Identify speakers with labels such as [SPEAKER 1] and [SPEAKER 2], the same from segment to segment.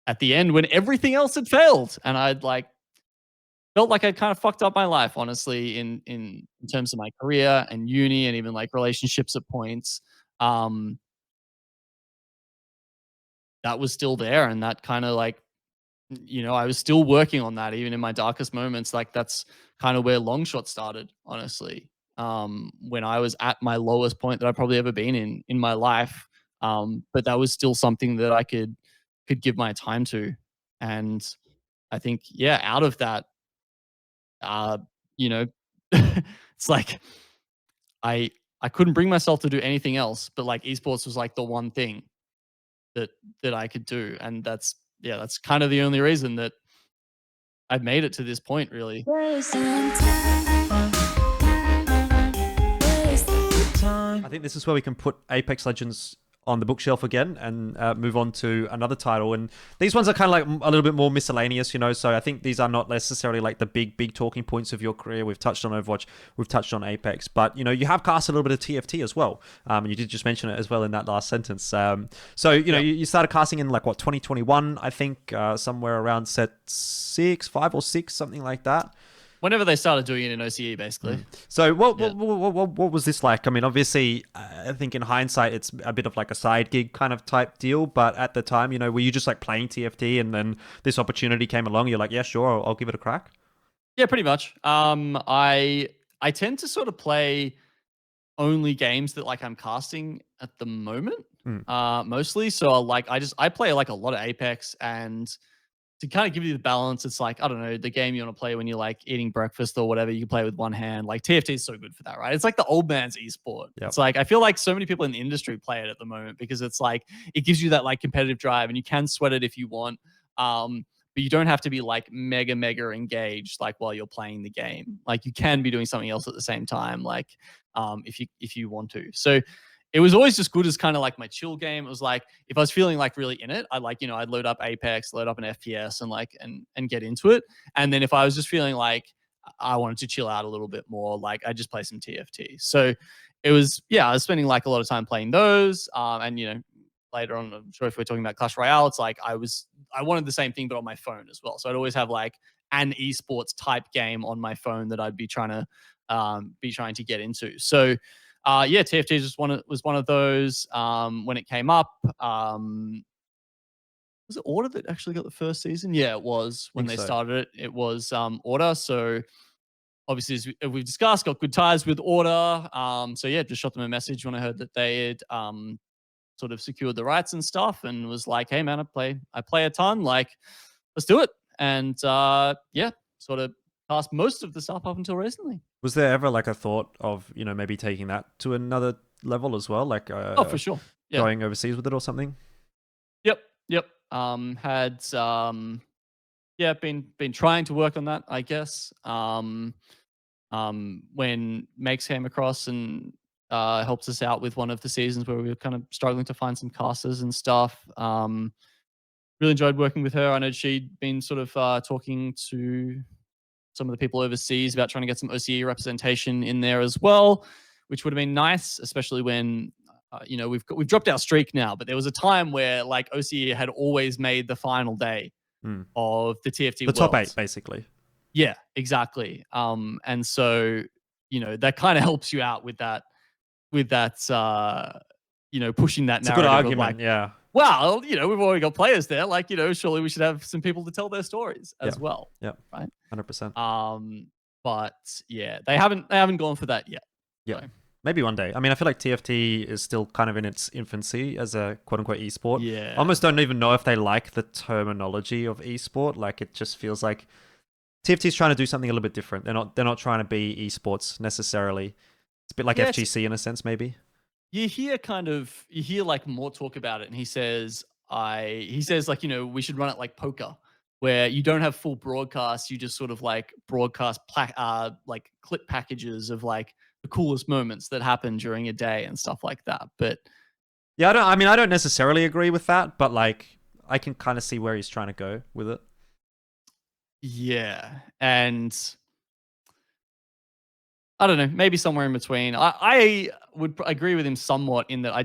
[SPEAKER 1] at the end when everything else had failed, and I'd like felt like I kind of fucked up my life, honestly, in terms of my career and uni and even like relationships at points. Um, that was still there, and that kind of like, I was still working on that even in my darkest moments. Like that's kind of where Longshot started, honestly. When I was at my lowest point that I've probably ever been in my life. But that was still something that I could give my time to. And I think, yeah, out of that, uh, you know, it's like I I couldn't bring myself to do anything else, but like esports was like the one thing that I could do. And that's yeah, that's kind of the only reason that I've made it to this point, really.
[SPEAKER 2] I think this is where we can put Apex Legends on the bookshelf again and move on to another title. And these ones are kind of like a little bit more miscellaneous, so I think these are not necessarily like the big talking points of your career. We've touched on Overwatch, we've touched on Apex, but you have cast a little bit of TFT as well. And you did just mention it as well in that last sentence. So you started casting in like 2021, I think, somewhere around set 6, 5 or 6, something like that.
[SPEAKER 1] Whenever they started doing it in OCE, basically.
[SPEAKER 2] So what was this like? I mean, obviously, I think in hindsight, it's a bit of like a side gig kind of type deal. But at the time, were you just like playing TFT and then this opportunity came along? You're like, yeah, sure, I'll give it a crack.
[SPEAKER 1] Yeah, pretty much. I tend to sort of play only games that like I'm casting at the moment, mostly. So I play like a lot of Apex, and to kind of give you the balance, it's like, I don't know, the game you want to play when you're like eating breakfast or whatever, you can play with one hand. Like TFT is so good for that, right? It's like the old man's esport. Yep. It's like, I feel like so many people in the industry play it at the moment because it's like, it gives you that like competitive drive and you can sweat it if you want. But you don't have to be like mega engaged like while you're playing the game. Like you can be doing something else at the same time, like if you want to. So it was always just good as kind of like my chill game. It was like if I was feeling like really in it, I'd load up Apex, load up an FPS and get into it. And then if I was just feeling like I wanted to chill out a little bit more, like I just play some TFT. So it was, yeah, I was spending like a lot of time playing those. And later on, I'm sure if we're talking about Clash Royale, it's like I wanted the same thing but on my phone as well. So I'd always have like an esports type game on my phone that I'd be trying to get into. So yeah, TFT was one of those when it came up. Was it Order that actually got the first season? Yeah, it was when they started it. It was Order. So obviously, as we've discussed, got good ties with Order. So yeah, just shot them a message when I heard that they had sort of secured the rights and stuff, and was like, "Hey man, I play a ton. Like, let's do it." And yeah, sort of cast most of the stuff up until recently.
[SPEAKER 2] Was there ever like a thought of maybe taking that to another level as well, like
[SPEAKER 1] oh, for sure, yeah.
[SPEAKER 2] Going overseas with it or something?
[SPEAKER 1] Yep. Had yeah, been trying to work on that, I guess. When Makes came across and helped us out with one of the seasons where we were kind of struggling to find some casters and stuff. Really enjoyed working with her. I know she'd been sort of talking to some of the people overseas about trying to get some OCE representation in there as well, which would have been nice, especially when we've dropped our streak now. But there was a time where like OCE had always made the final day of the TFT
[SPEAKER 2] the top 8, basically.
[SPEAKER 1] Yeah, exactly. And so that kind of helps you out with that pushing that narrative.
[SPEAKER 2] It's a good argument,
[SPEAKER 1] like,
[SPEAKER 2] yeah.
[SPEAKER 1] Well, we've already got players there. Like, surely we should have some people to tell their stories as well.
[SPEAKER 2] Yeah.
[SPEAKER 1] Right.
[SPEAKER 2] 100%.
[SPEAKER 1] But yeah, they haven't gone for that yet.
[SPEAKER 2] Yeah. So. Maybe one day. I mean, I feel like TFT is still kind of in its infancy as a quote-unquote esport.
[SPEAKER 1] Yeah.
[SPEAKER 2] I almost don't even know if they like the terminology of esport. Like, it just feels like TFT's trying to do something a little bit different. They're not trying to be esports necessarily. It's a bit like FGC in a sense, maybe.
[SPEAKER 1] You hear like more talk about it, and he says like, we should run it like poker, where you don't have full broadcasts, you just sort of like broadcast like clip packages of like the coolest moments that happen during a day and stuff like that. But
[SPEAKER 2] yeah, I don't necessarily agree with that, but like I can kind of see where he's trying to go with it.
[SPEAKER 1] Yeah, and I don't know, maybe somewhere in between. I would agree with him somewhat in that I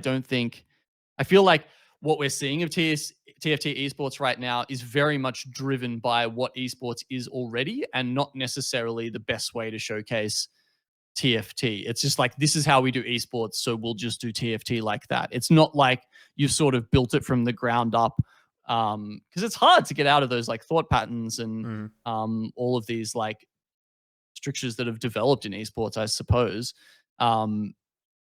[SPEAKER 1] feel like what we're seeing of TFT esports right now is very much driven by what esports is already, and not necessarily the best way to showcase TFT. It's just like, this is how we do esports, so we'll just do TFT like that. It's not like you've sort of built it from the ground up, because it's hard to get out of those like thought patterns and all of these like strictures that have developed in esports, I suppose,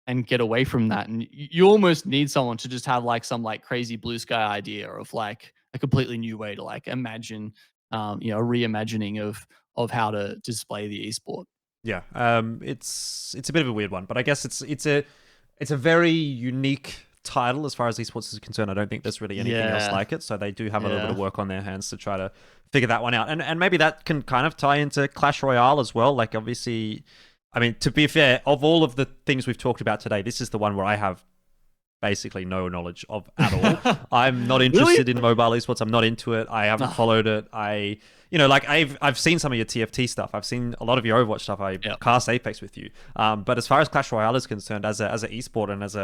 [SPEAKER 1] and get away from that. And you almost need someone to just have like some like crazy blue sky idea of like a completely new way to like imagine, a reimagining of how to display the esport.
[SPEAKER 2] Yeah, it's a bit of a weird one, but I guess it's a very unique title as far as esports is concerned. I don't think there's really anything else like it, so they do have a little bit of work on their hands to try to figure that one out. And maybe that can kind of tie into Clash Royale as well. Like, obviously, I mean, to be fair, of all of the things we've talked about today, this is the one where I have basically no knowledge of at all. I'm not interested in mobile esports. I'm not into it. I haven't followed it. I've seen some of your TFT stuff. I've seen a lot of your Overwatch stuff. I cast Apex with you. But as far as Clash Royale is concerned, as an esport and as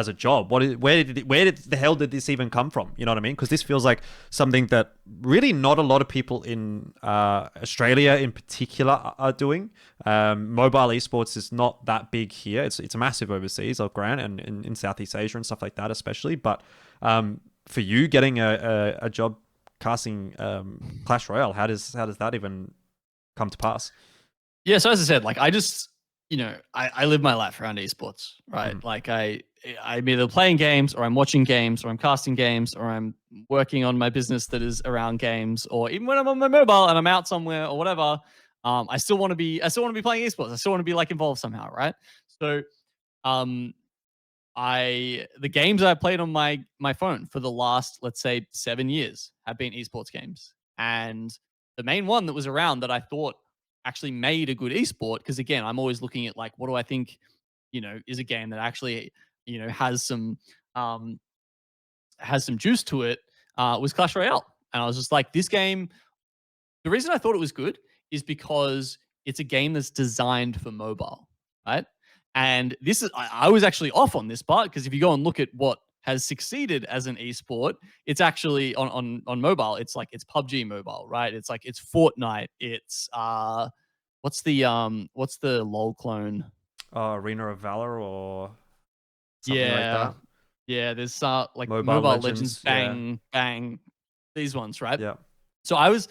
[SPEAKER 2] a job, where the hell did this even come from? You know what I mean? Because this feels like something that really not a lot of people in Australia in particular are doing. Mobile esports is not that big here. It's massive overseas, I'll grant, and in Southeast Asia and stuff like that, especially. But for you getting a job casting Clash Royale, how does that even come to pass?
[SPEAKER 1] Yeah, so as I said, like, I just, I live my life around esports, right? Like I'm either playing games, or I'm watching games, or I'm casting games, or I'm working on my business that is around games, or even when I'm on my mobile and I'm out somewhere or whatever, I still want to be playing esports. I still want to be like involved somehow, right? So the games I played on my phone for the last, let's say, 7 years have been esports games. And the main one that was around that I thought actually made a good esport, because again, I'm always looking at like, what do I think, is a game that actually, has some juice to it, was Clash Royale. And I was just like, this game, the reason I thought it was good is because it's a game that's designed for mobile, right? And this is, I was actually off on this part, because if you go and look at what has succeeded as an esport, it's actually on mobile. It's like, it's PUBG Mobile, right? It's like, it's Fortnite. It's what's the LOL clone?
[SPEAKER 2] Arena of Valor or something like that.
[SPEAKER 1] Yeah, there's like Mobile Legends, bang, these ones, right?
[SPEAKER 2] Yeah.
[SPEAKER 1] So I was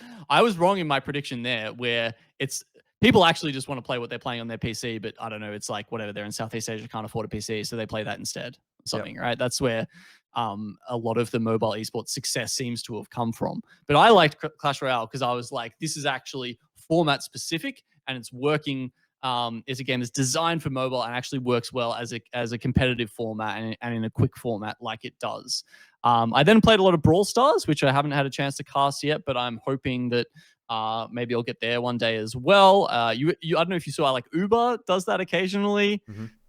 [SPEAKER 1] wrong in my prediction there, where it's people actually just want to play what they're playing on their PC, but I don't know, it's like whatever, they're in Southeast Asia, can't afford a PC, so they play that instead, something, right? That's where a lot of the mobile esports success seems to have come from. But I liked Clash Royale because I was like, this is actually format specific, and it's working. It's a game that's designed for mobile and actually works well as a competitive format and in a quick format like it does. I then played a lot of Brawl Stars, which I haven't had a chance to cast yet, but I'm hoping that maybe I'll get there one day as well. I don't know if you saw, like Uber does that occasionally.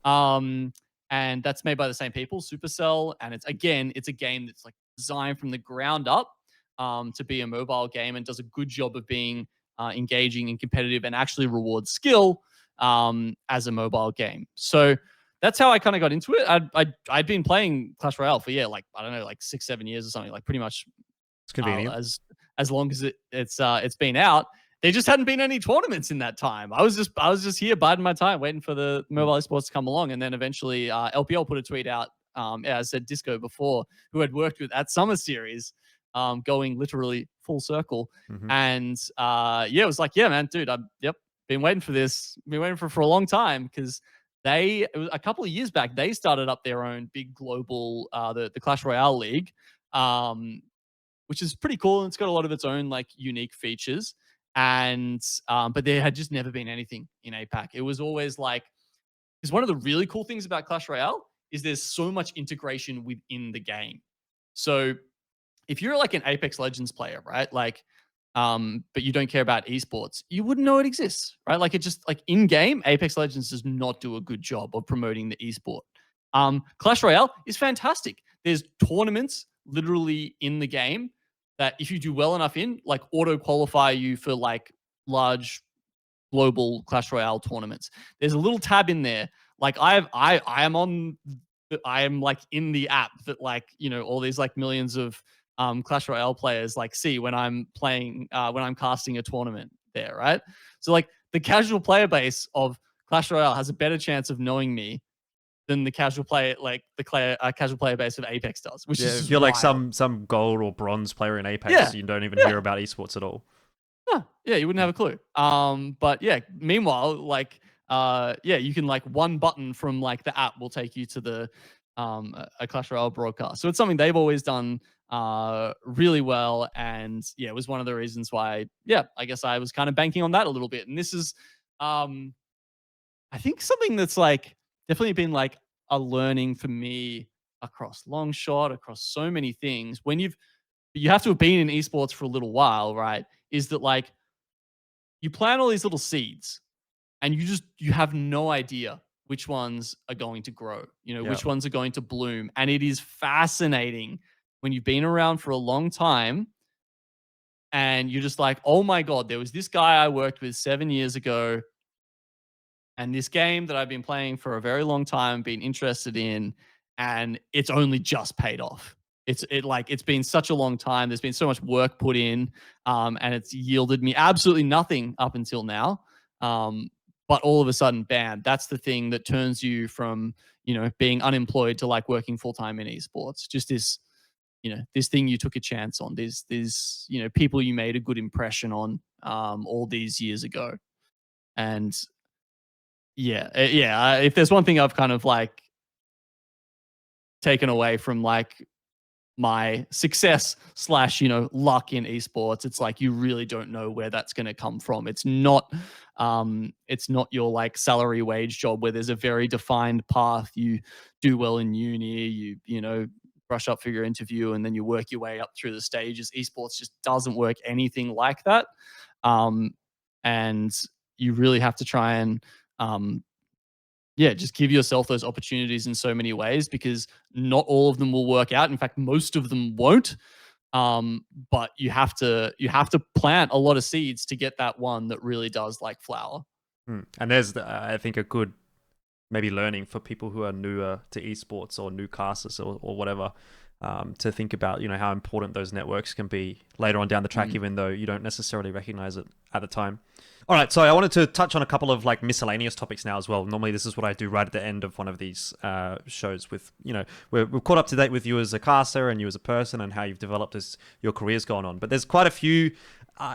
[SPEAKER 1] And that's made by the same people, Supercell. And it's a game that's like designed from the ground up to be a mobile game, and does a good job of being engaging and competitive, and actually rewards skill as a mobile game. So that's how I kind of got into it. I'd been playing Clash Royale for, like, I don't know, like 6-7 years or something, like pretty much
[SPEAKER 2] it's convenient.
[SPEAKER 1] As long as it's been out. There just hadn't been any tournaments in that time. I was just here biding my time, waiting for the mobile esports to come along. And then eventually LPL put a tweet out, as I said, Disco before, who had worked with at Summer Series, going literally full circle. And it was like, yeah, man, dude, been waiting for this. Been waiting for a long time, because it was a couple of years back, they started up their own big global, the Clash Royale League, which is pretty cool. And it's got a lot of its own like unique features. And but there had just never been anything in APAC. It was always like, because one of the really cool things about Clash Royale is there's so much integration within the game. So if you're like an Apex Legends player, right? Like, but you don't care about esports, you wouldn't know it exists, right? Like, it just, like, in game, Apex Legends does not do a good job of promoting the esport. Clash Royale is fantastic. There's tournaments literally in the game that if you do well enough in, like, auto qualify you for like large global Clash Royale tournaments. There's a little tab in there. Like, I am on that I am like in the app that like, all these like millions of Clash Royale players like see when I'm playing, when I'm casting a tournament there, right? So like the casual player base of Clash Royale has a better chance of knowing me than the casual player, like the casual player base of Apex does, which
[SPEAKER 2] Yeah,
[SPEAKER 1] is
[SPEAKER 2] if
[SPEAKER 1] just
[SPEAKER 2] you're like
[SPEAKER 1] wild.
[SPEAKER 2] some gold or bronze player in Apex,
[SPEAKER 1] Yeah,
[SPEAKER 2] you don't even hear
[SPEAKER 1] yeah.
[SPEAKER 2] about esports at all.
[SPEAKER 1] Yeah, you wouldn't have a clue. But yeah, meanwhile, like, yeah, you can like one button from like the app will take you to the a Clash Royale broadcast. So it's something they've always done really well, and yeah, it was one of the reasons why. Yeah, I guess I was kind of banking on that a little bit, and this is, I think something that's like definitely been like a learning for me across Longshot, across so many things. When you have to have been in esports for a little while, right? Is that like you plant all these little seeds and you have no idea which ones are going to grow,
[SPEAKER 2] Yeah.
[SPEAKER 1] which ones are going to bloom. And it is fascinating when you've been around for a long time and you're just like, oh my God, there was this guy I worked with 7 years ago and this game that I've been playing for a very long time, been interested in, and it's only just paid off. It's been such a long time. There's been so much work put in, and it's yielded me absolutely nothing up until now. But all of a sudden, bam! That's the thing that turns you from being unemployed to like working full time in esports. Just this, this thing you took a chance on. These people you made a good impression on all these years ago, and yeah, if there's one thing I've kind of like taken away from like my success slash luck in esports, it's like you really don't know where that's going to come from. It's not your like salary wage job where there's a very defined path. You do well in uni, brush up for your interview, and then you work your way up through the stages. Esports just doesn't work anything like that, and you really have to try and yeah, just give yourself those opportunities in so many ways because not all of them will work out. In fact, most of them won't. But you have to plant a lot of seeds to get that one that really does like flower.
[SPEAKER 2] And there's, I think, a good maybe learning for people who are newer to esports or new casters or whatever, to think about how important those networks can be later on down the track, even though you don't necessarily recognize it at the time. All right, so I wanted to touch on a couple of like miscellaneous topics now as well. Normally, this is what I do right at the end of one of these shows. With we're caught up to date with you as a caster and you as a person and how you've developed as your career's gone on. But there's quite a few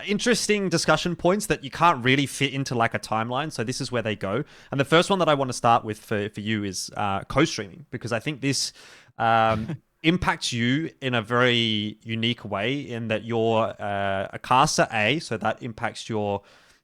[SPEAKER 2] interesting discussion points that you can't really fit into like a timeline. So this is where they go. And the first one that I want to start with for you is co-streaming, because I think this impacts you in a very unique way in that you're a caster, so that impacts your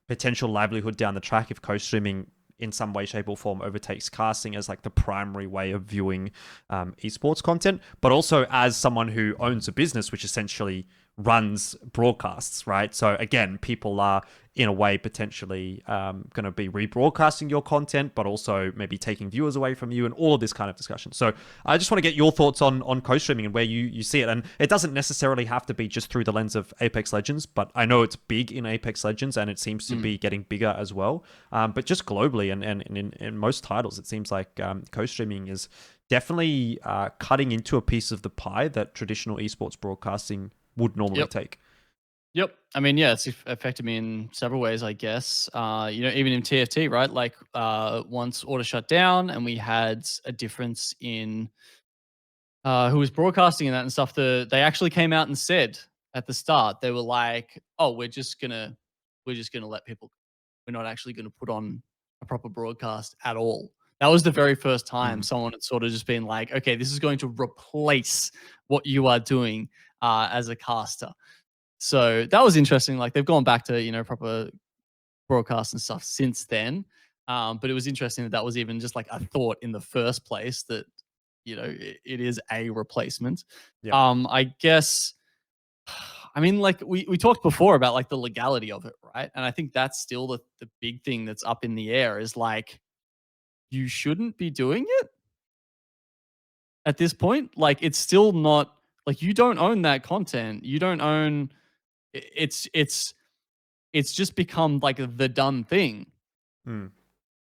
[SPEAKER 2] potential livelihood down the track if co-streaming in some way, shape, or form overtakes casting as like the primary way of viewing esports content, but also as someone who owns a business which essentially runs broadcasts, right? So again, people are in a way potentially going to be rebroadcasting your content, but also maybe taking viewers away from you and all of this kind of discussion. So I just want to get your thoughts on co-streaming and where you see it. And it doesn't necessarily have to be just through the lens of Apex Legends, but I know it's big in Apex Legends and it seems to be getting bigger as well. But just globally and in most titles, it seems like co-streaming is definitely cutting into a piece of the pie that traditional esports broadcasting would normally take.
[SPEAKER 1] Yep. I mean, yeah, it's affected me in several ways, I guess. Even in TFT, right? Like once order shut down and we had a difference in who was broadcasting and that and stuff, they actually came out and said at the start, they were like, oh, we're just gonna let people, we're not actually gonna put on a proper broadcast at all. That was the very first time someone had sort of just been like, okay, this is going to replace what you are doing as a caster. So that was interesting. Like they've gone back to proper broadcasts and stuff since then. But it was interesting that was even just like a thought in the first place that it is a replacement.
[SPEAKER 2] Yeah.
[SPEAKER 1] I guess. I mean, like we talked before about like the legality of it, right? And I think that's still the big thing that's up in the air is like you shouldn't be doing it at this point. Like it's still not like you don't own that content. You don't own it's just become like the done thing.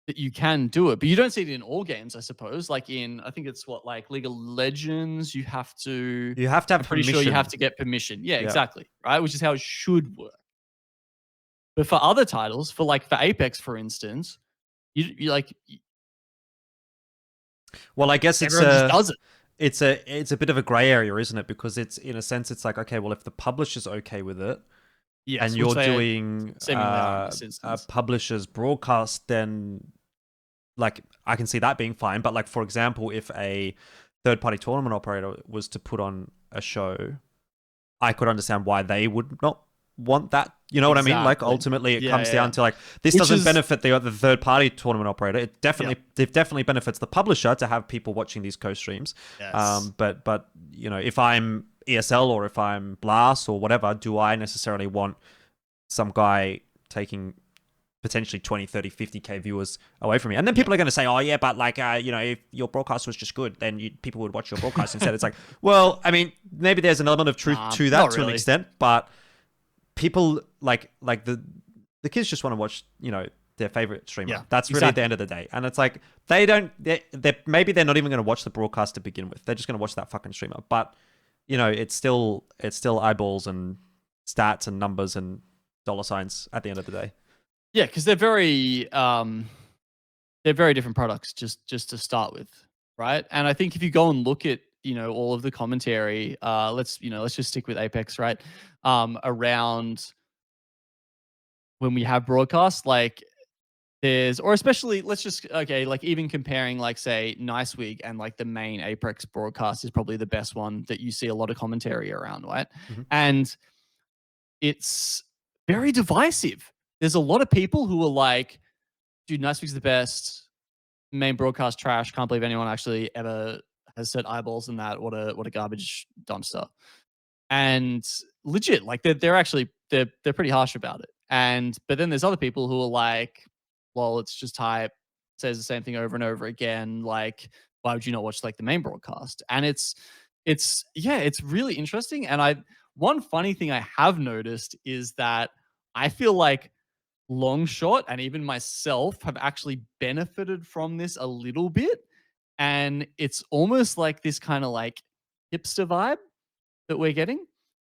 [SPEAKER 1] that you can do it, but you don't see it in all games, I suppose. Like I think it's like League of Legends, you have to
[SPEAKER 2] have
[SPEAKER 1] I'm pretty sure you have to get permission. Yeah, exactly. Right, which is how it should work. But for other titles, for Apex, for instance, you like
[SPEAKER 2] well, I guess
[SPEAKER 1] everyone just does it.
[SPEAKER 2] It's a bit of a gray area, isn't it? Because it's, in a sense, it's like, okay, well, if the publisher's okay with it,
[SPEAKER 1] Yes,
[SPEAKER 2] and you're doing
[SPEAKER 1] a
[SPEAKER 2] publisher's broadcast, then like I can see that being fine. But like, for example, if a third-party tournament operator was to put on a show, I could understand why they would not want that. You know what I mean? Like, ultimately, it comes down to like, this doesn't benefit the third-party tournament operator. It definitely benefits the publisher to have people watching these co-streams.
[SPEAKER 1] Yes.
[SPEAKER 2] But you know, if I'm ESL or if I'm Blast or whatever, do I necessarily want some guy taking potentially 20, 30, 50k viewers away from me? And then people are going to say, oh yeah, but like, you know, if your broadcast was just good, then people would watch your broadcast instead. It's like, well, I mean, maybe there's an element of truth to that to an extent, but people like the kids just want to watch, you know, their favorite streamer.
[SPEAKER 1] Yeah,
[SPEAKER 2] that's really at the end of the day. And it's like, maybe they're not even going to watch the broadcast to begin with. They're just going to watch that fucking streamer. But you know, it's still eyeballs and stats and numbers and dollar signs at the end of the day.
[SPEAKER 1] Yeah, because they're very different products just to start with, right? And I think if you go and look at, you know, all of the commentary, let's just stick with Apex, right? Around when we have broadcasts, like especially like even comparing like say Nice Week and like the main Apex broadcast is probably the best one that you see a lot of commentary around, right?
[SPEAKER 2] Mm-hmm.
[SPEAKER 1] And it's very divisive. There's a lot of people who are like, dude, Nice Week's the best. Main broadcast trash. Can't believe anyone actually ever has said eyeballs in that. What a garbage dumpster. And legit, like they're actually pretty harsh about it. But then there's other people who are like, well, it's just hype, says the same thing over and over again. Like, why would you not watch like the main broadcast? And it's really interesting. And one funny thing I have noticed is that I feel like Longshot and even myself have actually benefited from this a little bit. And it's almost like this kind of like hipster vibe that we're getting,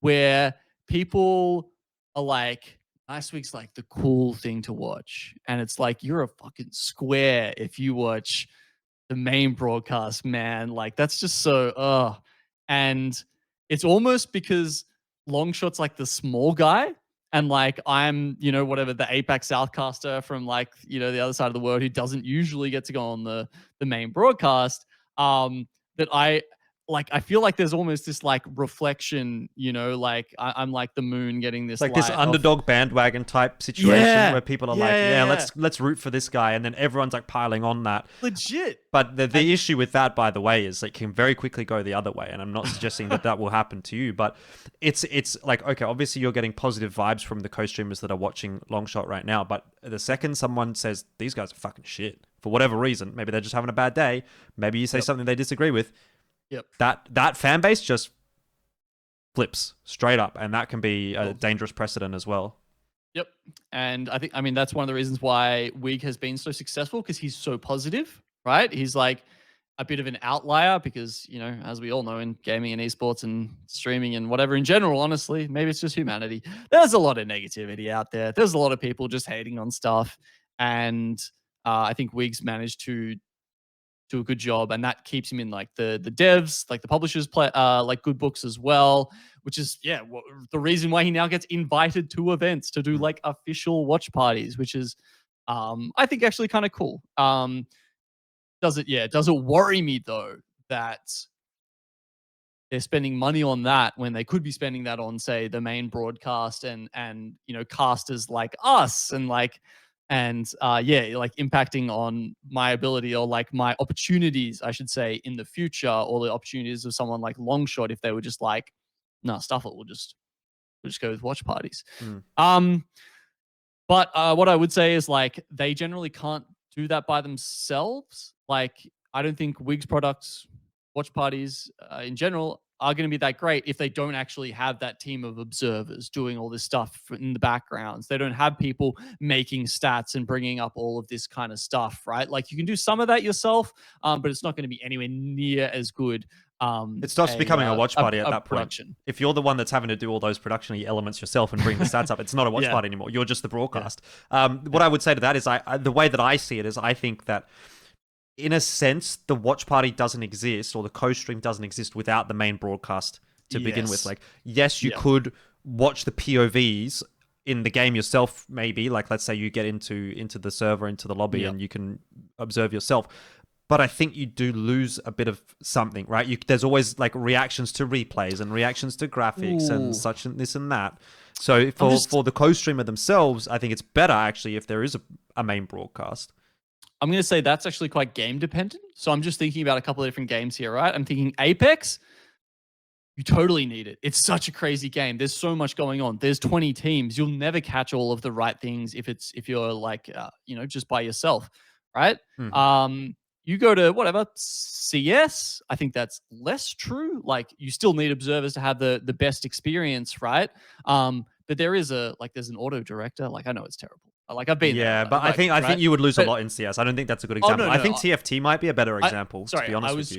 [SPEAKER 1] where people are like, Nice Week's like the cool thing to watch. And it's like, you're a fucking square if you watch the main broadcast, man. Like, that's just so, And it's almost because Longshot's like the small guy. And like, I'm, you know, whatever, the Apac Southcaster from like, you know, the other side of the world who doesn't usually get to go on the main broadcast. That I feel like there's almost this like reflection, you know, like I'm like the moon getting this
[SPEAKER 2] like this underdog bandwagon type situation where people are let's root for this guy, and then everyone's like piling on that.
[SPEAKER 1] Legit.
[SPEAKER 2] But the issue with that, by the way, is it can very quickly go the other way, and I'm not suggesting that will happen to you, but it's like, okay, obviously you're getting positive vibes from the co-streamers that are watching Longshot right now, but the second someone says these guys are fucking shit for whatever reason, maybe they're just having a bad day, maybe you say something they disagree with, that fan base just flips straight up, and that can be a dangerous precedent as well.
[SPEAKER 1] Yep. And I mean, that's one of the reasons why Wig has been so successful, because he's so positive, right? He's like a bit of an outlier because, you know, as we all know, in gaming and esports and streaming and whatever in general, honestly, maybe it's just humanity, there's a lot of negativity out there. There's a lot of people just hating on stuff. And I think Wig's managed to do a good job, and that keeps him in like the devs, like the publishers play like good books as well, which is the reason why he now gets invited to events to do like official watch parties, which is I think actually kind of cool. Does it worry me though that they're spending money on that when they could be spending that on, say, the main broadcast and you know, casters like us and like impacting on my ability, or like my opportunities, I should say, in the future, or the opportunities of someone like Longshot if they were just like, no, stuff it, we'll just go with watch parties. But what I would say is like they generally can't do that by themselves. Like I don't think Wig's products, watch parties in general, are going to be that great if they don't actually have that team of observers doing all this stuff in the backgrounds. They don't have people making stats and bringing up all of this kind of stuff, right? Like you can do some of that yourself, but it's not going to be anywhere near as good.
[SPEAKER 2] It stops becoming a watch party at that point.
[SPEAKER 1] Production.
[SPEAKER 2] If you're the one that's having to do all those production elements yourself and bring the stats up, it's not a watch
[SPEAKER 1] Yeah.
[SPEAKER 2] party anymore. You're just the broadcast. What I would say to that is, the way that I see it is, I think that in a sense, the watch party doesn't exist, or the co-stream doesn't exist without the main broadcast to begin with. Like, yes, you could watch the POVs in the game yourself, maybe. Like, let's say you get into the server, into the lobby, and you can observe yourself. But I think you do lose a bit of something, right? There's always like reactions to replays and reactions to graphics and such and this and that. So for the co-streamer themselves, I think it's better actually if there is a main broadcast.
[SPEAKER 1] I'm going to say that's actually quite game dependent. So I'm just thinking about a couple of different games here, right? I'm thinking Apex, you totally need it. It's such a crazy game. There's so much going on. There's 20 teams. You'll never catch all of the right things if you're like, just by yourself, right? You go to whatever CS, I think that's less true. Like you still need observers to have the best experience, right? But there's an auto director. Like I know it's terrible. Like I've been there.
[SPEAKER 2] But I think you would lose a lot in CS. I don't think that's a good example. I think TFT might be a better example. To be honest with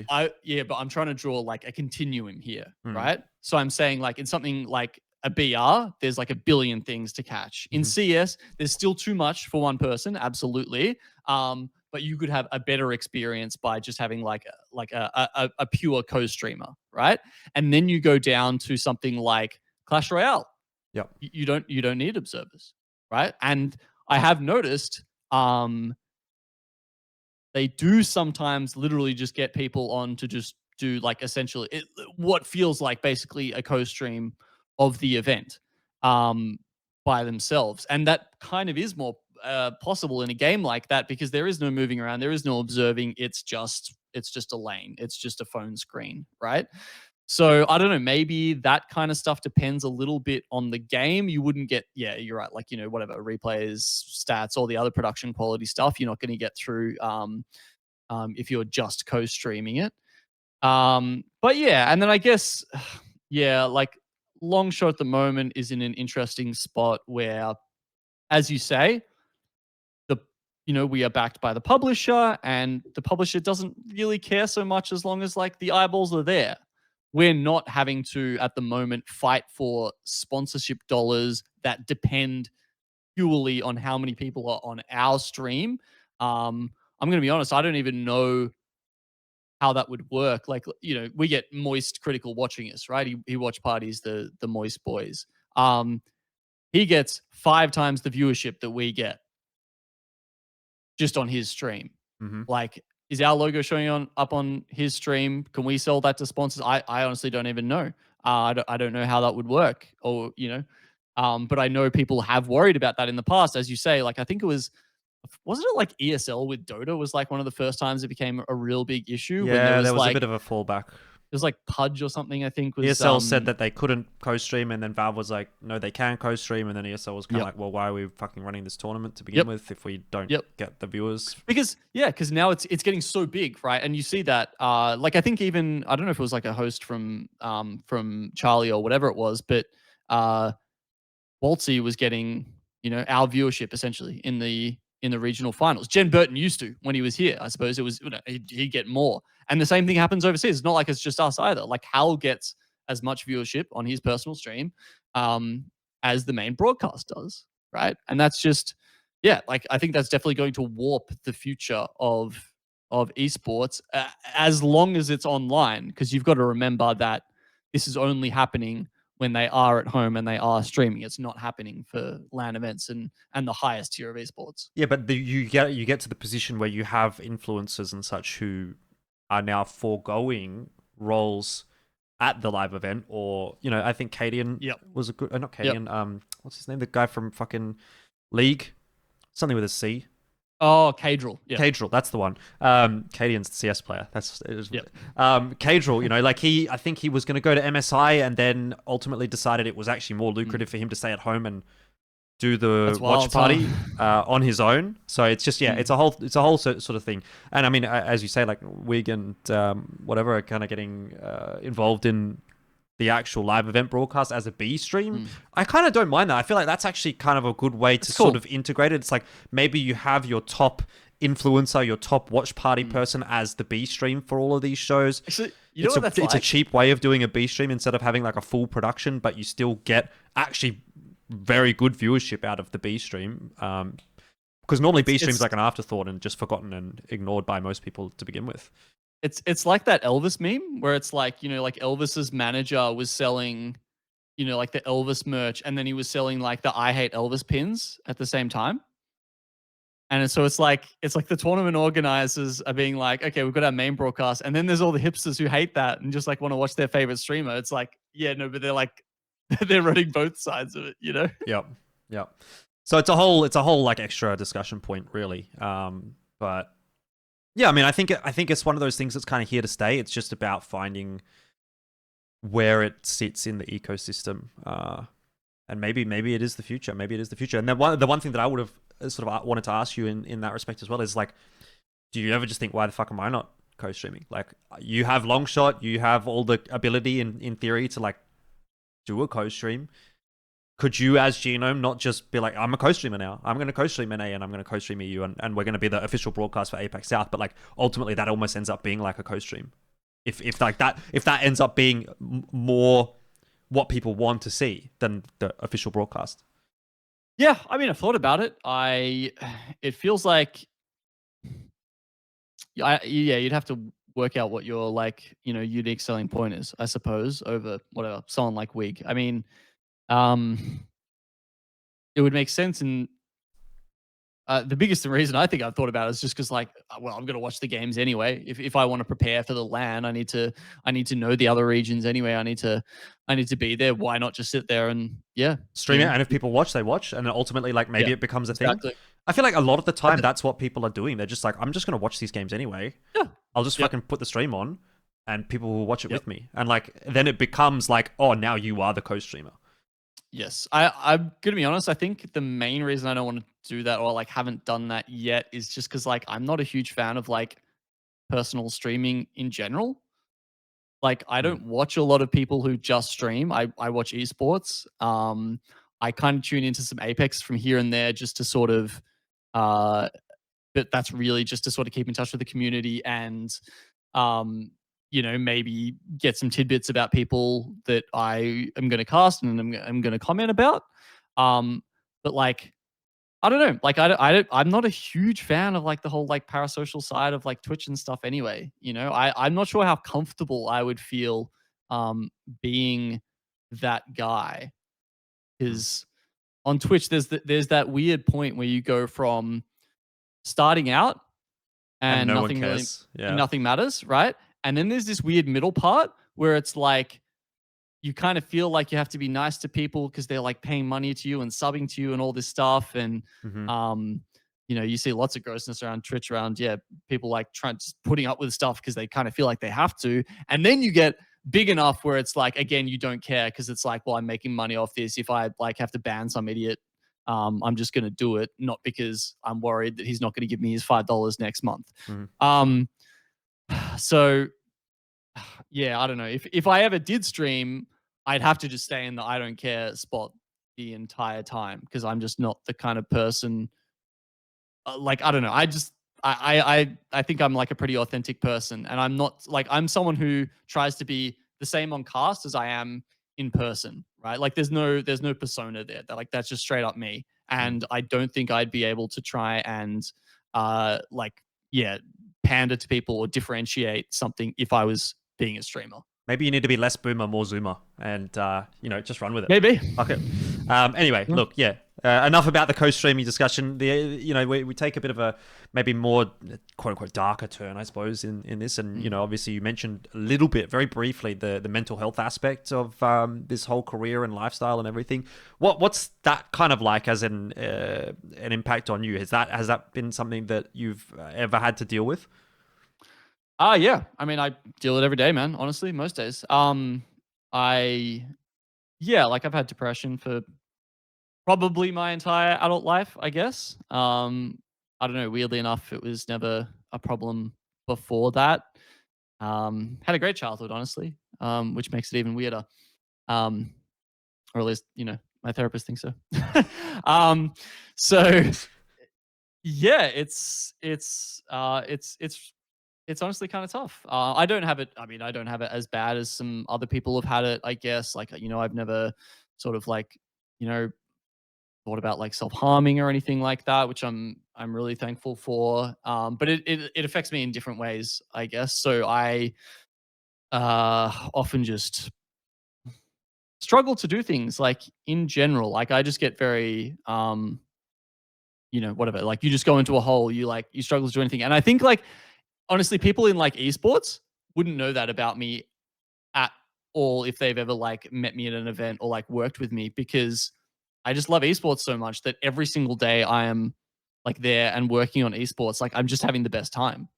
[SPEAKER 2] you.
[SPEAKER 1] But I'm trying to draw like a continuum here, right? So I'm saying like in something like a BR, there's like a billion things to catch. In CS, there's still too much for one person, absolutely. But you could have a better experience by just having like a pure co-streamer, right? And then you go down to something like Clash Royale.
[SPEAKER 2] Yep.
[SPEAKER 1] You don't need observers, right? And I have noticed they do sometimes literally just get people on to just do like essentially what feels like basically a co-stream of the event by themselves. And that kind of is more possible in a game like that because there is no moving around, there is no observing. It's just a lane. It's just a phone screen, right? So I don't know, maybe that kind of stuff depends a little bit on the game. You wouldn't get, you're right, like, whatever, replays, stats, all the other production quality stuff, you're not going to get through if you're just co-streaming it. But yeah, and then I guess, like Longshot at the moment is in an interesting spot where, as you say, we are backed by the publisher, and the publisher doesn't really care so much as long as like the eyeballs are there. We're not having to, at the moment, fight for sponsorship dollars that depend purely on how many people are on our stream. I'm going to be honest, I don't even know how that would work. Like, we get Moist Critical watching us, right? He watch parties the Moist boys. He gets 5 times the viewership that we get just on his stream. Like, is our logo showing up on his stream? Can we sell that to sponsors? I honestly don't even know. I don't know how that would work, or but I know people have worried about that in the past, as you say. Like I think wasn't it like ESL with Dota was like one of the first times it became a real big issue?
[SPEAKER 2] Yeah, there was a bit of a fallback.
[SPEAKER 1] It was like Pudge or something, I think. Was,
[SPEAKER 2] ESL said that they couldn't co-stream, and then Valve was like, no, they can co-stream, and then ESL was kind of like, well, why are we fucking running this tournament to begin with if we don't get the viewers? Because
[SPEAKER 1] now it's getting so big, right? And you see that, like I think even, I don't know if it was like a host from Charlie or whatever it was, but Waltzy was getting, our viewership essentially in the regional finals. Jen Burton used to when he was here. I suppose it was he'd get more. And the same thing happens overseas. It's not like it's just us either. Like Hal gets as much viewership on his personal stream as the main broadcast does, right? And that's just, like I think that's definitely going to warp the future of esports as long as it's online, because you've got to remember that this is only happening when they are at home and they are streaming. It's not happening for LAN events and the highest tier of esports.
[SPEAKER 2] Yeah, but you get to the position where you have influencers and such who are now foregoing roles at the live event, or I think Cadian was a good, not Cadian, what's his name? The guy from fucking League, something with a C.
[SPEAKER 1] Oh, Cadril. Yeah.
[SPEAKER 2] Cadril, that's the one. Cadian's the CS player. Cadril, like I think he was going to go to MSI and then ultimately decided it was actually more lucrative for him to stay at home and do the watch party on his own. So it's just, it's a whole sort of thing. And I mean, as you say, like Wig and whatever are kind of getting involved in the actual live event broadcast as a B stream, I kind of don't mind that. I feel like that's actually kind of a good way to sort of integrate it. It's like maybe you have your top influencer, your top watch party person as the B stream for all of these shows.
[SPEAKER 1] Actually, you know what that's
[SPEAKER 2] it's a cheap way of doing a B stream instead of having like a full production, but you still get actually very good viewership out of the B stream. Because normally B stream's like an afterthought and just forgotten and ignored by most people to begin with.
[SPEAKER 1] It's like that Elvis meme where it's like, you know, like Elvis's manager was selling, you know, like the Elvis merch, and then he was selling like the I Hate Elvis pins at the same time. And so it's like the tournament organizers are being like, okay, we've got our main broadcast, and then there's all the hipsters who hate that and just like want to watch their favorite streamer. It's like, yeah, no, but they're like they're running both sides of it, you know?
[SPEAKER 2] Yep. So it's a whole like extra discussion point, really. But yeah, I mean, I think it's one of those things that's kind of here to stay. It's just about finding where it sits in the ecosystem. And maybe it is the future. Maybe it is the future. And then the one thing that I would have sort of wanted to ask you in that respect as well is like, do you ever just think, why the fuck am I not co-streaming? Like, you have Longshot, you have all the ability in theory to like do a co-stream. Could you, as Genome, not just be like, I'm a co-streamer now. I'm going to co-stream NA and I'm going to co-stream EU and we're going to be the official broadcast for Apac South. But like, ultimately, that almost ends up being like a co-stream. If that ends up being more what people want to see than the official broadcast.
[SPEAKER 1] Yeah, I mean, I've thought about it. It feels like, you'd have to work out what your like, you know, unique selling point is, I suppose, over whatever someone like Wig. I mean, it would make sense. And the biggest reason I think I've thought about it is just because, like, well, I'm going to watch the games anyway. If I want to prepare for the LAN, I need to know the other regions anyway. I need to be there. Why not just sit there and
[SPEAKER 2] stream it? And if people watch, they watch, and ultimately, like, maybe it becomes a thing. I feel like a lot of the time that's what people are doing. They're just like, I'm just going to watch these games anyway.
[SPEAKER 1] Yeah,
[SPEAKER 2] I'll just fucking put the stream on, and people will watch it with me. And like, then it becomes like, oh, now you are the co-streamer.
[SPEAKER 1] Yes, I'm gonna be honest. I think the main reason I don't want to do that, or like haven't done that yet, is just because like I'm not a huge fan of like personal streaming in general. Like, I don't watch a lot of people who just stream. I watch esports. I kind of tune into some Apex from here and there just to sort of, but that's really just to sort of keep in touch with the community and, you know, maybe get some tidbits about people that I am going to cast and I'm going to comment about. But like, I don't know. Like, I'm not a huge fan of like the whole like parasocial side of like Twitch and stuff anyway. You know, I'm not sure how comfortable I would feel being that guy. Because on Twitch, there's that weird point where you go from starting out and
[SPEAKER 2] no
[SPEAKER 1] nothing
[SPEAKER 2] one
[SPEAKER 1] really,
[SPEAKER 2] cares.
[SPEAKER 1] nothing matters, right? And then there's this weird middle part where it's like you kind of feel like you have to be nice to people because they're like paying money to you and subbing to you and all this stuff. And you know, you see lots of grossness around Twitch around people like putting up with stuff because they kind of feel like they have to. And then you get big enough where it's like, again, you don't care because it's like, well, I'm making money off this. If I like have to ban some idiot, I'm just going to do it, not because I'm worried that he's not going to give me his $5 next month. So yeah, I don't know. If I ever did stream, I'd have to just stay in the I don't care spot the entire time because I'm just not the kind of person. Like, I don't know. I think I'm like a pretty authentic person, and I'm not like, I'm someone who tries to be the same on cast as I am in person, right? Like, there's no persona there. Like, that's just straight up me, and I don't think I'd be able to try and pander to people or differentiate something if I was being a streamer.
[SPEAKER 2] Maybe you need to be less boomer, more zoomer, and you know, just run with it.
[SPEAKER 1] Maybe.
[SPEAKER 2] Okay. Anyway, look, enough about the co-streaming discussion. We take a bit of a maybe more quote unquote darker turn, I suppose, in this. And you know, obviously, you mentioned a little bit, very briefly, the mental health aspect of this whole career and lifestyle and everything. What's that kind of like as an impact on you? Has that been something that you've ever had to deal with?
[SPEAKER 1] Yeah. I mean, I deal with it every day, man. Honestly, most days. Like, I've had depression for probably my entire adult life, I guess. I don't know. Weirdly enough, it was never a problem before that. Had a great childhood, honestly. which makes it even weirder. Or at least, my therapist thinks so. So yeah, it's honestly kind of tough. I don't have it. I mean, I don't have it as bad as some other people have had it, I guess. Like, I've never sort of like, you know, thought about like self-harming or anything like that, which I'm really thankful for. But it affects me in different ways, I guess. So I often just struggle to do things like in general. Like I just get very whatever. Like you just go into a hole, you struggle to do anything. And I think like honestly, people in like esports wouldn't know that about me at all if they've ever like met me at an event or like worked with me, because I just love esports so much that every single day I am like there and working on esports, like I'm just having the best time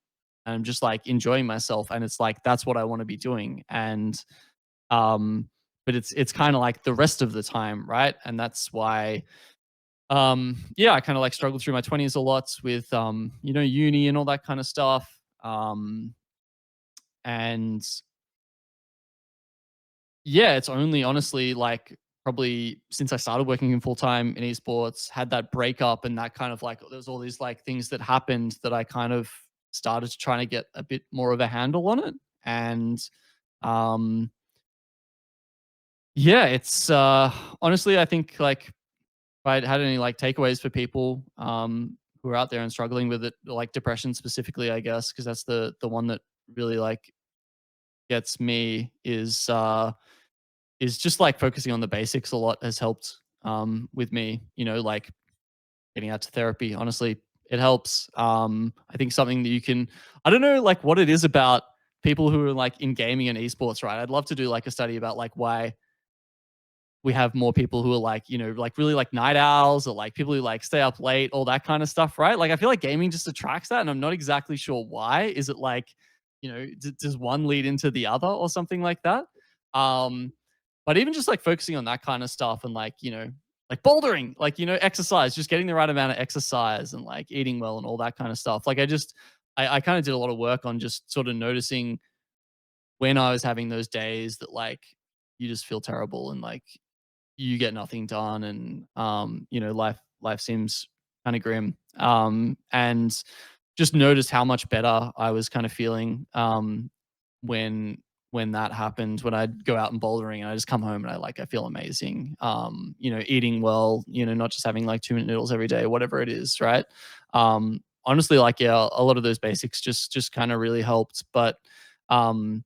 [SPEAKER 1] and I'm just like enjoying myself. And it's like, that's what I want to be doing. And, but it's kind of like the rest of the time. Right. And that's why, yeah, I kind of like struggled through my 20s a lot with, uni and all that kind of stuff. And yeah, it's only honestly like probably since I started working in full time in esports, had that breakup and that kind of like there's all these like things that happened that I kind of started to try to get a bit more of a handle on it. And um yeah, it's honestly I think like if I had any like takeaways for people who are out there and struggling with it, like depression specifically, I guess, because that's the one that really like gets me is just like focusing on the basics a lot has helped with me, like getting out to therapy. Honestly, it helps. I think something that I don't know, like what it is about people who are like in gaming and esports, right? I'd love to do like a study about like why we have more people who are like, like really like night owls or like people who like stay up late, all that kind of stuff, right? Like I feel like gaming just attracts that and I'm not exactly sure why. Is it like, does one lead into the other or something like that? Um, but even just like focusing on that kind of stuff and like, like bouldering, like, exercise, just getting the right amount of exercise and like eating well and all that kind of stuff. Like I kind of did a lot of work on just sort of noticing when I was having those days that like you just feel terrible and like you get nothing done and life seems kind of grim, and just noticed how much better I was kind of feeling when that happened, when I'd go out and bouldering and I just come home and I feel amazing, eating well, not just having like 2-minute noodles every day, whatever it is, right? Honestly, like yeah, a lot of those basics just kind of really helped. But um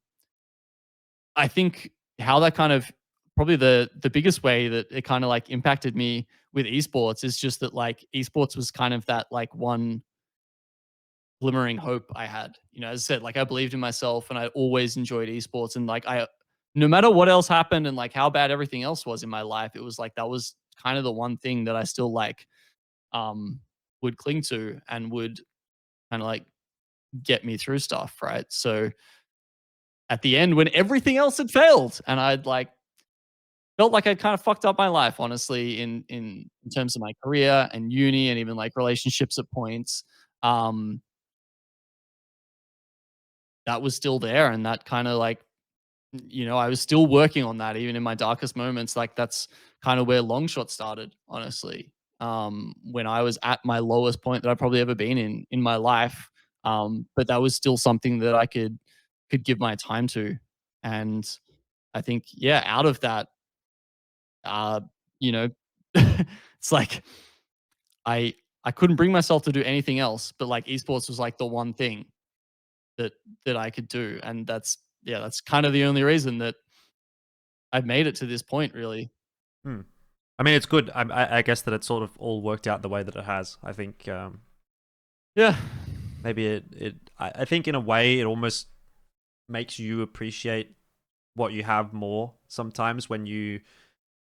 [SPEAKER 1] I think how that kind of probably the biggest way that it kind of like impacted me with esports is just that like esports was kind of that like one glimmering hope I had. As I said, like I believed in myself and I always enjoyed esports and like no matter what else happened and like how bad everything else was in my life, it was like that was kind of the one thing that I still like um would cling to and would kind of like get me through stuff, right? So at the end when everything else had failed and I'd like felt like I kind of fucked up my life, honestly, in terms of my career and uni and even like relationships at points. Um, that was still there, and that kind of like I was still working on that even in my darkest moments. Like that's kind of where Longshot started, honestly. When I was at my lowest point that I've probably ever been in my life, but that was still something that I could give my time to, and I think yeah, out of that uh, you know, it's like I I couldn't bring myself to do anything else, but like esports was like the one thing that I could do, and that's kind of the only reason that I've made it to this point, really.
[SPEAKER 2] Hmm. I mean, it's good. I guess that it's sort of all worked out the way that it has. I think
[SPEAKER 1] Yeah,
[SPEAKER 2] maybe I think in a way it almost makes you appreciate what you have more sometimes when you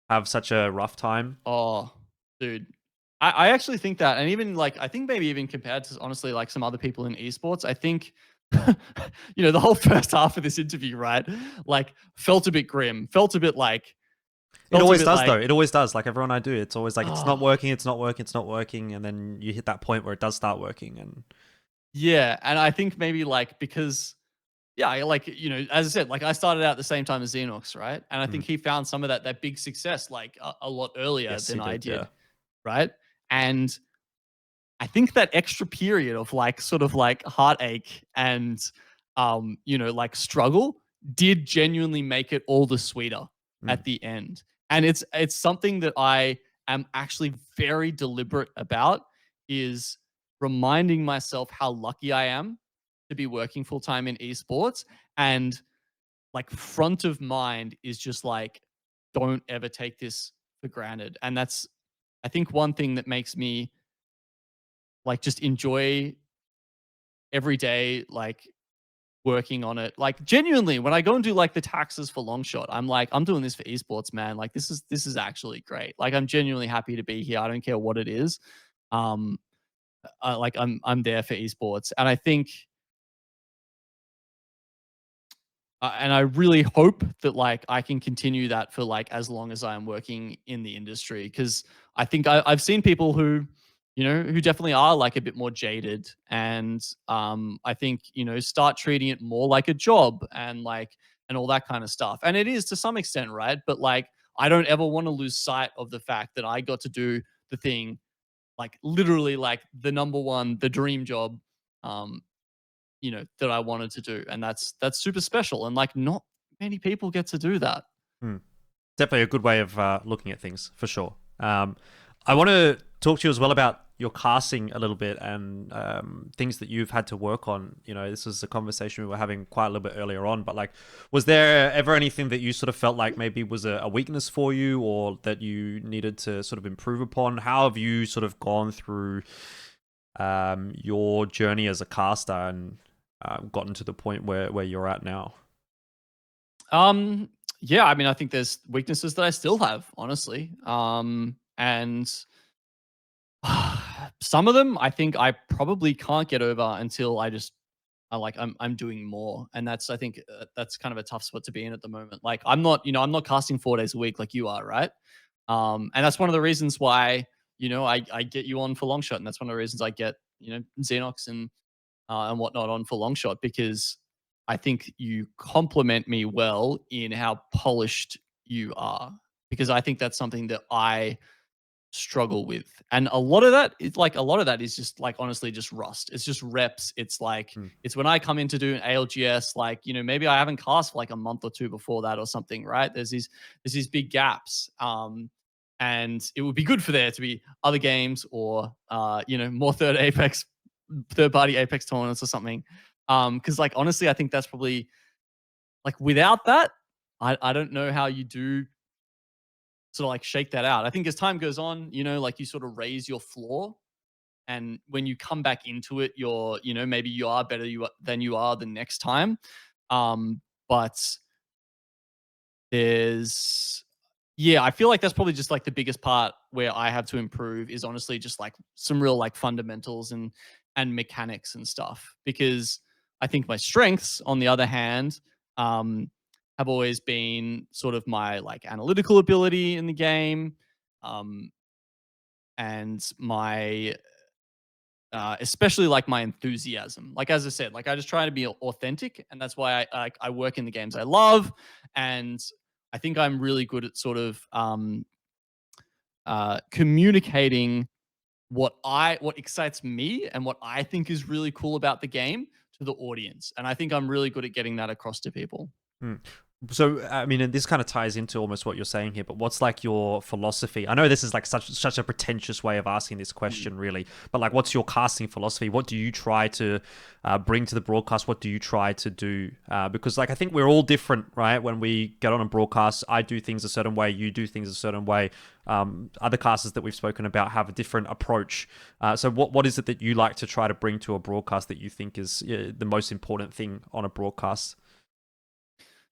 [SPEAKER 2] have such a rough time.
[SPEAKER 1] oh, dude. I actually think that, and even like I think maybe even compared to honestly like some other people in esports, I think the whole first half of this interview, right? Like felt a bit grim,
[SPEAKER 2] It
[SPEAKER 1] felt a
[SPEAKER 2] always
[SPEAKER 1] bit
[SPEAKER 2] does,
[SPEAKER 1] like
[SPEAKER 2] though. It always does. Like everyone I do, it's always like it's not
[SPEAKER 1] oh,
[SPEAKER 2] working, it's not working, it's not working, and then you hit that point where it does start working. And
[SPEAKER 1] yeah, and I think maybe like because yeah, like, as I said, like I started out at the same time as Xenox, right? And I think
[SPEAKER 2] Mm.
[SPEAKER 1] he found some of that big success like a lot earlier
[SPEAKER 2] Yes, he
[SPEAKER 1] than I
[SPEAKER 2] did. Yeah.
[SPEAKER 1] did, right? And I think that extra period of like sort of like heartache and like struggle did genuinely make it all the sweeter
[SPEAKER 2] Mm.
[SPEAKER 1] at the end. And it's something that I am actually very deliberate about is reminding myself how lucky I am to be working full time in esports, and like front of mind is just like don't ever take this for granted. And that's I think one thing that makes me like just enjoy every day, like working on it. Like genuinely, when I go and do like the taxes for Longshot, I'm like, I'm doing this for esports, man. Like this is actually great. Like I'm genuinely happy to be here. I don't care what it is. Um, like I'm there for esports, and I think and I really hope that like I can continue that for like as long as I am working in the industry, because I think I've seen people who, who definitely are like a bit more jaded, and I think start treating it more like a job and all that kind of stuff, and it is to some extent, right? But like I don't ever want to lose sight of the fact that I got to do the thing, like literally like the number one, the dream job, um, that I wanted to do. And that's super special. And like not many people get to do that.
[SPEAKER 2] Mm. Definitely a good way of looking at things for sure. I want to talk to you as well about your casting a little bit and things that you've had to work on. This is a conversation we were having quite a little bit earlier on, but like, was there ever anything that you sort of felt like maybe was a weakness for you or that you needed to sort of improve upon? How have you sort of gone through your journey as a caster and gotten to the point where you're at now?
[SPEAKER 1] Um, yeah, I mean, I think there's weaknesses that I still have, honestly. And some of them I think I probably can't get over until I'm doing more. And that's I think that's kind of a tough spot to be in at the moment. Like I'm not casting 4 days a week like you are, right? And that's one of the reasons why I get you on for Longshot, and that's one of the reasons I get Xenox and whatnot on for Longshot, because I think you complement me well in how polished you are, because I think that's something that I struggle with. And a lot of that is just like honestly just rust. It's just reps. It's like
[SPEAKER 2] Mm.
[SPEAKER 1] it's when I come in to do an ALGS, like, maybe I haven't cast for like a month or two before that or something, right? There's these big gaps. And it would be good for there to be other games or more third party Apex tournaments or something. Because like honestly, I think that's probably like without that, I don't know how you do sort of like shake that out. I think as time goes on, like you sort of raise your floor, and when you come back into it, maybe you are better than you are the next time. But there's yeah, I feel like that's probably just like the biggest part where I have to improve is honestly just like some real like fundamentals and mechanics and stuff. Because I think my strengths, on the other hand, um, have always been sort of my like analytical ability in the game, um, and my especially like my enthusiasm. Like as I said, like I just try to be authentic, and that's why I work in the games I love, and I think I'm really good at sort of communicating what excites me and what I think is really cool about the game to the audience, and I think I'm really good at getting that across to people.
[SPEAKER 2] Mm. So, I mean, and this kind of ties into almost what you're saying here, but what's like your philosophy? I know this is like such a pretentious way of asking this question, really, but like, what's your casting philosophy? What do you try to bring to the broadcast? What do you try to do? Because like, I think we're all different, right? When we get on a broadcast, I do things a certain way, you do things a certain way. Other casters that we've spoken about have a different approach. So what is it that you like to try to bring to a broadcast that you think is the most important thing on a broadcast?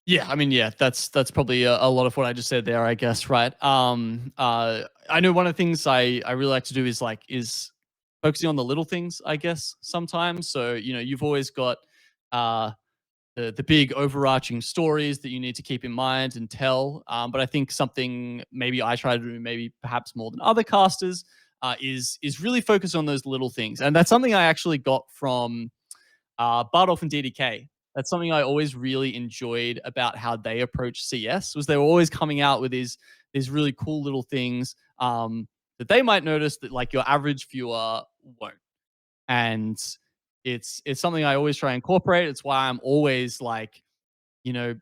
[SPEAKER 1] Yeah, I mean, yeah, that's probably a lot of what I just said there, I guess, right? I know one of the things I really like to do is focusing on the little things, I guess, sometimes. So, you've always got uh the big overarching stories that you need to keep in mind and tell. But I think something maybe I try to do, maybe perhaps more than other casters, is really focus on those little things. And that's something I actually got from Bardolph and DDK. that's something I always really enjoyed about how they approach CS, was they were always coming out with these really cool little things that they might notice that like your average viewer won't. And it's something I always try and incorporate. It's why I'm always like, you know,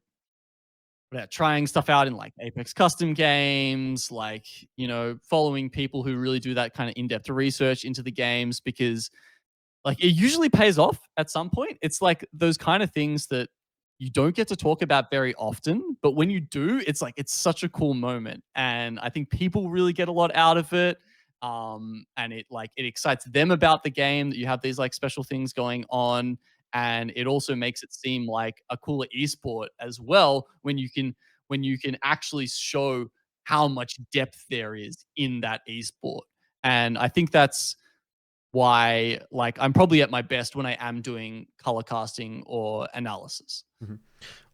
[SPEAKER 1] trying stuff out in like Apex custom games, like, you know, following people who really do that kind of in-depth research into the games, because like it usually pays off at some point. It's like those kind of things that you don't get to talk about very often, but when you do, it's like it's such a cool moment, and I think people really get a lot out of it. And it excites them about the game that you have these like special things going on, and it also makes it seem like a cooler esport as well when you can actually show how much depth there is in that esport. And I think that's why like I'm probably at my best when I am doing color casting or analysis.
[SPEAKER 2] Mm-hmm.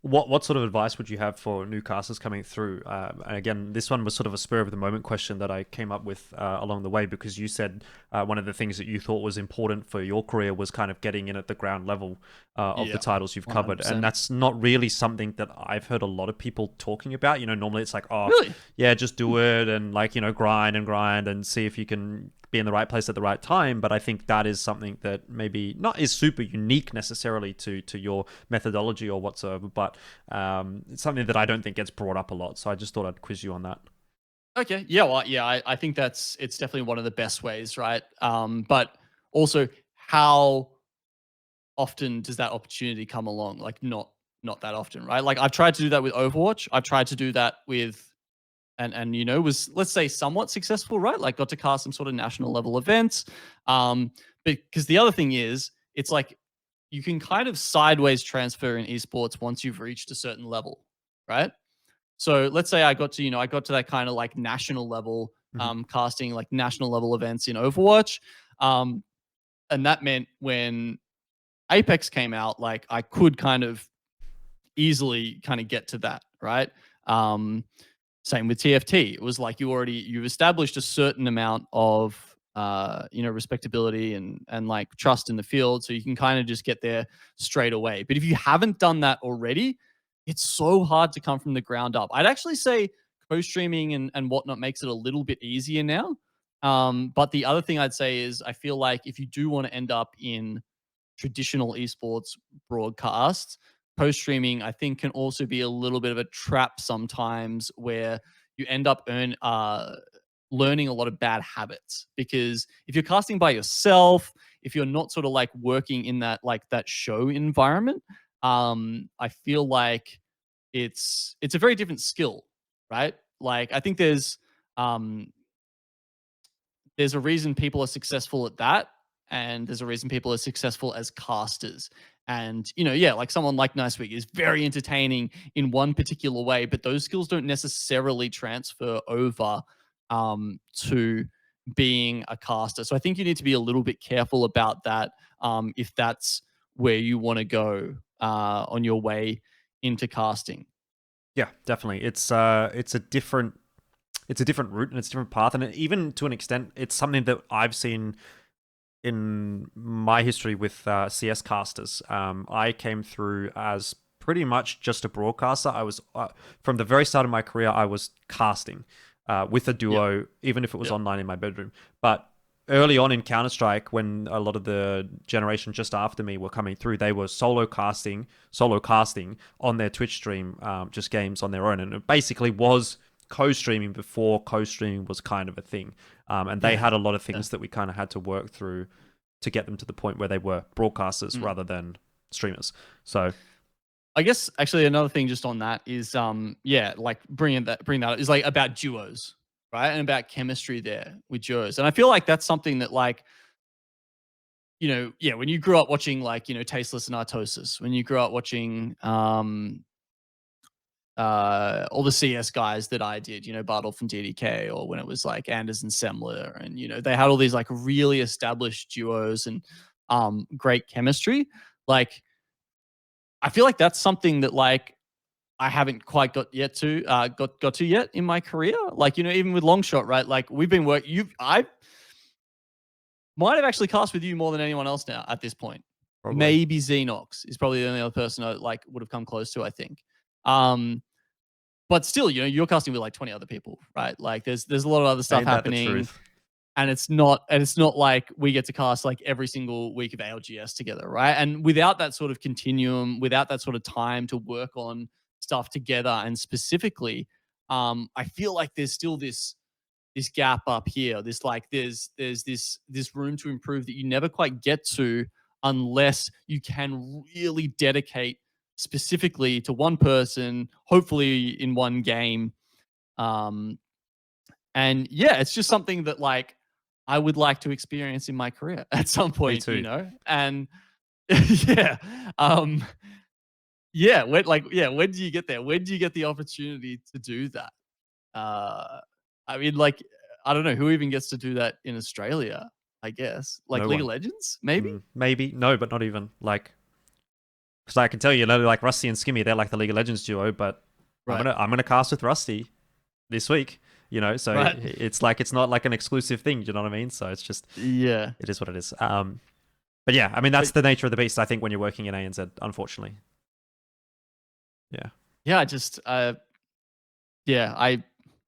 [SPEAKER 2] What sort of advice would you have for new casters coming through? And again, this one was sort of a spur of the moment question that I came up with along the way, because you said one of the things that you thought was important for your career was kind of getting in at the ground level of the titles you've covered.
[SPEAKER 1] 100%.
[SPEAKER 2] And that's not really something that I've heard a lot of people talking about. You know, normally it's like, oh,
[SPEAKER 1] Really?
[SPEAKER 2] yeah, just do it and like, you know, grind and see if you can be in the right place at the right time. But I think that is something that maybe not is super unique necessarily to your methodology or whatsoever, but it's something that I don't think gets brought up a lot. So I just thought I'd quiz you on that.
[SPEAKER 1] Okay. Yeah. Well, yeah, I think it's definitely one of the best ways, right? But also, how often does that opportunity come along? Like, not that often, right? Like, I've tried to do that with Overwatch. I've tried to do that with, and you know, was, let's say, somewhat successful, right? Like, got to cast some sort of national level events. Because the other thing is, it's like you can kind of sideways transfer in esports once you've reached a certain level, right? So let's say I got to, you know, I got to that kind of like national level casting, like national level events in Overwatch. And that meant when Apex came out, like I could kind of easily kind of get to that, right? Um, Same with TFT. It was like you've established a certain amount of you know, respectability and like trust in the field, so you can kind of just get there straight away. But if you haven't done that already, it's so hard to come from the ground up. I'd actually say co-streaming and whatnot makes it a little bit easier now. But the other thing I'd say is I feel like if you do want to end up in traditional esports broadcasts, post streaming I think can also be a little bit of a trap sometimes, where you end up learning a lot of bad habits, because if you're casting by yourself, if you're not sort of like working in that like that show environment, I feel like it's a very different skill, right? Like I think um there's a reason people are successful at that, and there's a reason people are successful as casters. And you know, yeah, like someone like Niceweek is very entertaining in one particular way, but those skills don't necessarily transfer over to being a caster. So I think you need to be a little bit careful about that, if that's where you want to go on your way into casting.
[SPEAKER 2] Yeah, definitely. It's a different route and it's a different path, and even to an extent, it's something that I've seen in my history with CS casters. I came through as pretty much just a broadcaster. I was from the very start of my career, I was casting with a duo, even if it was online in my bedroom. But early on in Counter-Strike, when a lot of the generation just after me were coming through, they were solo casting on their Twitch stream, just games on their own, and it basically was co-streaming before co-streaming was kind of a thing. And they had a lot of things that we kind of had to work through to get them to the point where they were broadcasters rather than streamers. So
[SPEAKER 1] I guess actually another thing just on that is like bringing that up is like about duos, right? And about chemistry there with duos. And I feel like that's something that like, you know, yeah, when you grew up watching like, you know, Tasteless and Artosis, when you grew up watching all the CS guys that I did, you know, Bartolf and DDK, or when it was like Anders and Semler, and you know, they had all these like really established duos and great chemistry. Like I feel like that's something that like I haven't quite got to yet in my career. Like, you know, even with Longshot, right? Like we've been I might have actually cast with you more than anyone else now at this point.
[SPEAKER 2] Probably.
[SPEAKER 1] maybe Xenox is probably the only other person I like would have come close to, I think. But still, you know, you're casting with like 20 other people, right? Like there's a lot of other stuff
[SPEAKER 2] Ain't that the
[SPEAKER 1] happening.
[SPEAKER 2] truth?
[SPEAKER 1] And it's not like we get to cast like every single week of ALGS together, right? And without that sort of continuum, without that sort of time to work on stuff together, and specifically, I feel like there's still this gap up here. There's this room to improve that you never quite get to unless you can really dedicate specifically to one person, hopefully in one game. And yeah, it's just something that like I would like to experience in my career at some point, you know? And yeah. Yeah, when do you get there? When do you get the opportunity to do that? I mean, like, I don't know who even gets to do that in Australia, I guess. Like
[SPEAKER 2] No
[SPEAKER 1] League of
[SPEAKER 2] one.
[SPEAKER 1] Legends, maybe?
[SPEAKER 2] Maybe. No, but not even. Like, because I can tell you, like Rusty and Skimmy, they're like the League of Legends duo, but
[SPEAKER 1] Right.
[SPEAKER 2] I'm gonna cast with Rusty this week, you know, so
[SPEAKER 1] Right.
[SPEAKER 2] it's like it's not like an exclusive thing, you know what I mean? So it's just
[SPEAKER 1] Yeah.
[SPEAKER 2] it is what it is. But yeah, I mean that's the nature of the beast, I think, when you're working in ANZ, unfortunately. Yeah.
[SPEAKER 1] Yeah, I just yeah, I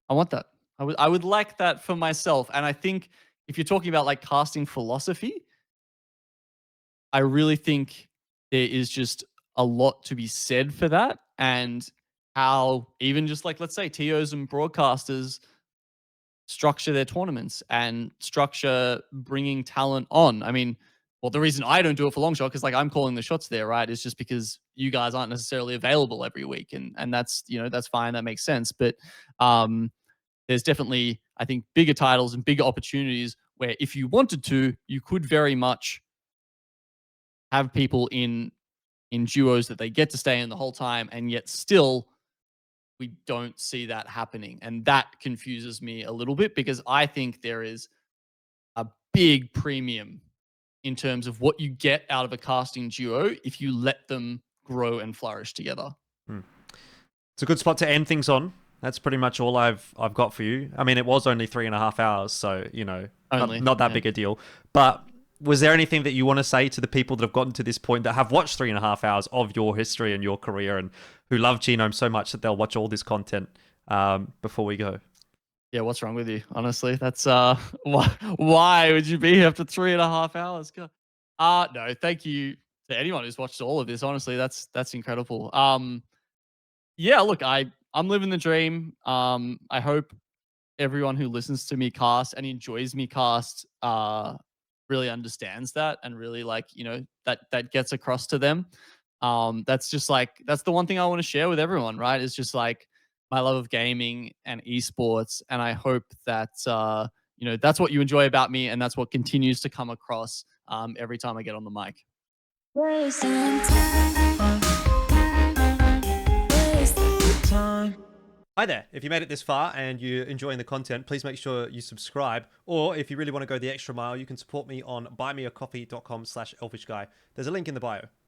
[SPEAKER 1] want that. I would like that for myself. And I think if you're talking about like casting philosophy, I really think there is just a lot to be said for that, and how even just like, let's say, TOs and broadcasters structure their tournaments and structure bringing talent on. I mean, well, the reason I don't do it for Longshot, because like I'm calling the shots there, right, is just because you guys aren't necessarily available every week, and that's, you know, that's fine, that makes sense. But there's definitely, I think, bigger titles and bigger opportunities where if you wanted to, you could very much have people in duos that they get to stay in the whole time, and yet still we don't see that happening. And that confuses me a little bit, because I think there is a big premium in terms of what you get out of a casting duo if you let them grow and flourish together.
[SPEAKER 2] It's a good spot to end things on. That's pretty much all I've got for you. I mean, it was only 3.5 hours, so, you know, not that big a deal. But was there anything that you want to say to the people that have gotten to this point, that have watched 3.5 hours of your history and your career, and who love Genome so much that they'll watch all this content before we go?
[SPEAKER 1] Yeah, what's wrong with you? Honestly, that's why would you be here after 3.5 hours? God. No, thank you to anyone who's watched all of this. Honestly, that's incredible. Yeah, look, I'm living the dream. I hope everyone who listens to me cast and enjoys me cast really understands that, and really, like, you know, that gets across to them. That's just like, that's the one thing I want to share with everyone, right? It's just like my love of gaming and esports, and I hope that you know, that's what you enjoy about me, and that's what continues to come across every time I get on the mic.
[SPEAKER 2] Hi there. If you made it this far and you're enjoying the content, please make sure you subscribe. Or if you really want to go the extra mile, you can support me on buymeacoffee.com/elfishguy. There's a link in the bio.